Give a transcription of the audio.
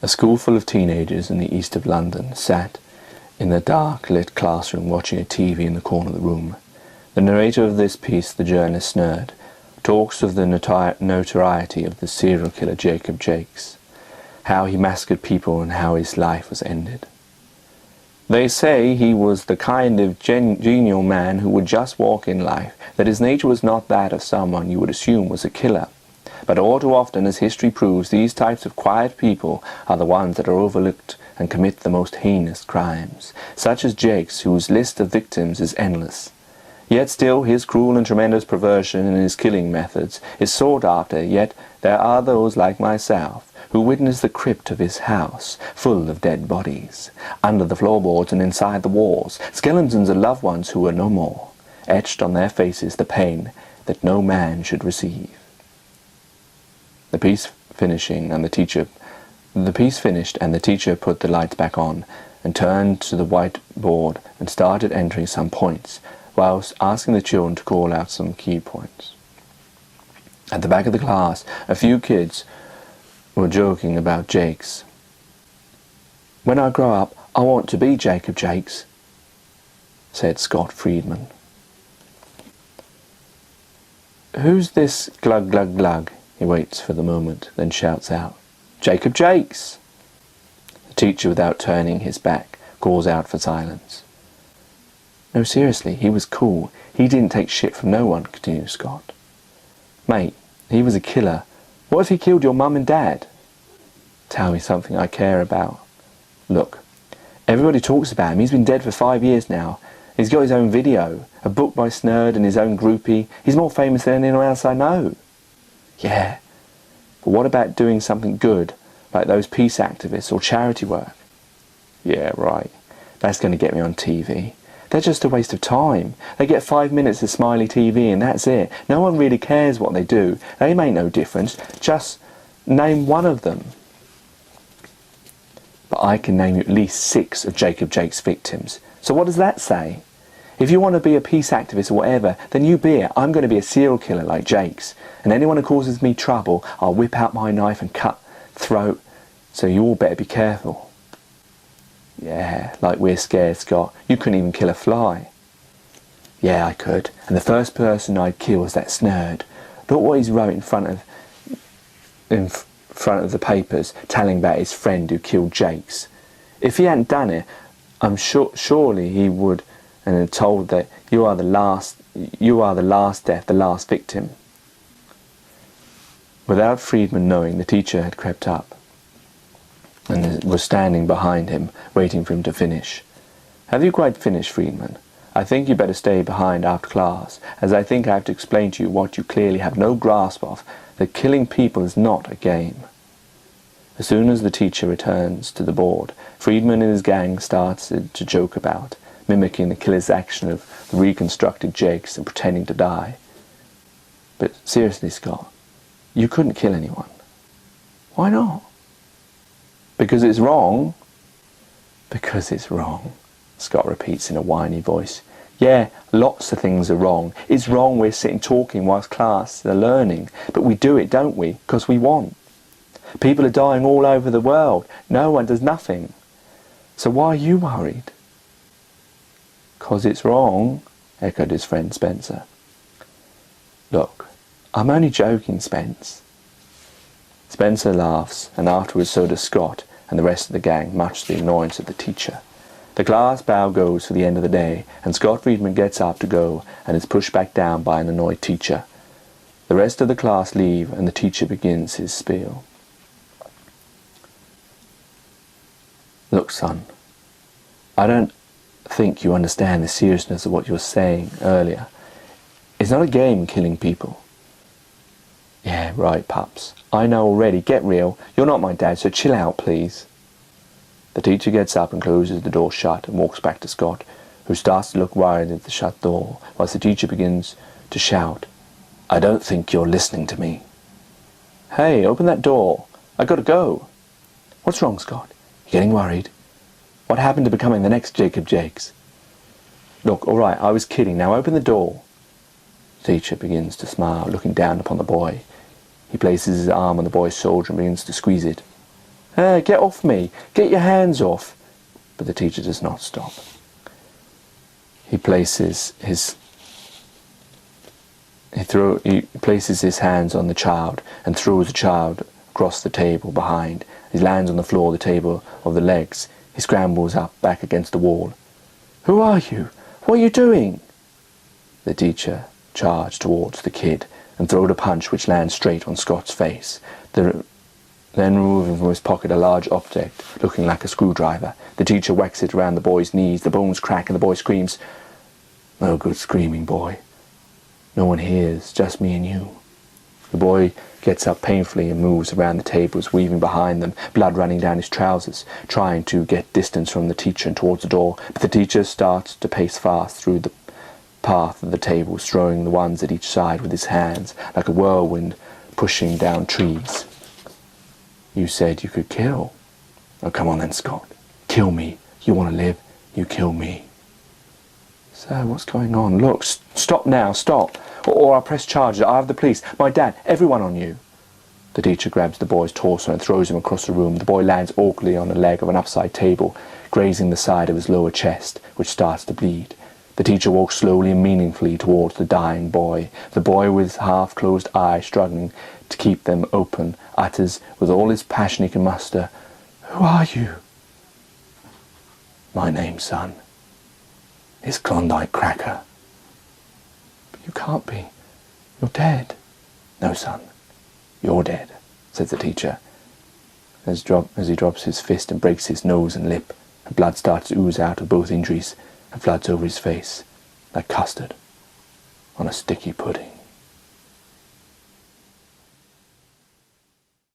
A school full of teenagers in the east of London sat in the dark-lit classroom watching a TV in the corner of the room. The narrator of this piece, the journalist Snerd, talks of the notoriety of the serial killer Jacob Jakes, how he massacred people and how his life was ended. They say he was the kind of genial man who would just walk in life, that his nature was not that of someone you would assume was a killer. But all too often, as history proves, these types of quiet people are the ones that are overlooked and commit the most heinous crimes, such as Jakes, whose list of victims is endless. Yet still his cruel and tremendous perversion in his killing methods is sought after, yet there are those like myself who witness the crypt of his house, full of dead bodies, under the floorboards and inside the walls, skeletons of loved ones who are no more, etched on their faces the pain that no man should receive. The piece finished and the teacher put the lights back on and turned to the whiteboard and started entering some points, whilst asking the children to call out some key points. At the back of the class, a few kids were joking about Jakes. "When I grow up, I want to be Jacob Jakes," said Scott Friedman. "Who's this glug glug glug?" He waits for the moment, then shouts out, "Jacob Jakes!" The teacher, without turning his back, calls out for silence. "No, seriously, he was cool. He didn't take shit from no one," continues Scott. "Mate, he was a killer. What if he killed your mum and dad?" "Tell me something I care about." "Look, everybody talks about him. He's been dead for 5 years now. He's got his own video, a book by Snerd and his own groupie. He's more famous than anyone else I know." "Yeah, but what about doing something good, like those peace activists or charity work?" "Yeah, right. That's going to get me on TV. They're just a waste of time. They get 5 minutes of smiley TV and that's it. No one really cares what they do. They make no difference. Just name one of them." "But I can name you at least 6 of Jacob Jakes' victims. So what does that say? If you want to be a peace activist or whatever, then you be it. I'm going to be a serial killer like Jakes. And anyone who causes me trouble, I'll whip out my knife and cut throat. So you all better be careful." "Yeah, like we're scared, Scott. You couldn't even kill a fly." "Yeah, I could. And the first person I'd kill was that Snerd. Look what he's wrote in front of the papers, telling about his friend who killed Jakes. If he hadn't done it, I'm surely he would, and had told that you are the last death, the last victim." Without Friedman knowing, the teacher had crept up and was standing behind him, waiting for him to finish. "Have you quite finished, Friedman? I think you better stay behind after class, as I think I have to explain to you what you clearly have no grasp of, that killing people is not a game." As soon as the teacher returns to the board, Friedman and his gang starts to joke about, mimicking the killer's action of the reconstructed Jakes and pretending to die. "But seriously, Scott, you couldn't kill anyone." "Why not?" "Because it's wrong." "Because it's wrong," Scott repeats in a whiny voice. "Yeah, lots of things are wrong. It's wrong we're sitting talking whilst class are learning, but we do it, don't we? Because we want. People are dying all over the world. No one does nothing. So why are you worried?" "'Cause it's wrong," echoed his friend Spencer. "Look, I'm only joking, Spence." Spencer laughs, and afterwards so does Scott and the rest of the gang, much to the annoyance of the teacher. The class bow goes for the end of the day, and Scott Friedman gets up to go and is pushed back down by an annoyed teacher. The rest of the class leave, and the teacher begins his spiel. "Look, son, I don't think you understand the seriousness of what you were saying earlier. It's not a game, killing people." "Yeah, right, pups. I know already. Get real. You're not my dad, so chill out, please." The teacher gets up and closes the door shut and walks back to Scott, who starts to look worried at the shut door, whilst the teacher begins to shout, "I don't think you're listening to me." "Hey, open that door. I gotta go." "What's wrong, Scott? You getting worried? What happened to becoming the next Jacob Jakes?" "Look, all right, I was kidding. Now open the door." The teacher begins to smile, looking down upon the boy. He places his arm on the boy's shoulder and begins to squeeze it. Get off me! Get your hands off!" But the teacher does not stop. He places his hands on the child and throws the child across the table behind. He lands on the floor of the table of the legs. He scrambles up, back against the wall. "Who are you? What are you doing?" The teacher charged towards the kid and throwed a punch which lands straight on Scott's face. Then removing from his pocket a large object looking like a screwdriver, the teacher whacks it around the boy's knees. The bones crack and the boy screams. "No good screaming, boy. No one hears, just me and you." The boy gets up painfully and moves around the tables, weaving behind them, blood running down his trousers, trying to get distance from the teacher and towards the door. But the teacher starts to pace fast through the path of the tables, throwing the ones at each side with his hands, like a whirlwind pushing down trees. "You said you could kill." "Oh, come on then, Scott. Kill me. You want to live? You kill me." "Sir, what's going on? Look, stop now, stop. Or I'll press charges. I'll have the police, my dad, everyone on you." The teacher grabs the boy's torso and throws him across the room. The boy lands awkwardly on the leg of an upside table, grazing the side of his lower chest, which starts to bleed. The teacher walks slowly and meaningfully towards the dying boy. The boy, with half-closed eyes struggling to keep them open, utters with all his passion he can muster, "Who are you?" "My name, son, is Klondike Cracker." "But you can't be. You're dead." "No, son, you're dead," says the teacher, as he drops his fist and breaks his nose and lip, and blood starts to ooze out of both injuries and floods over his face like custard on a sticky pudding.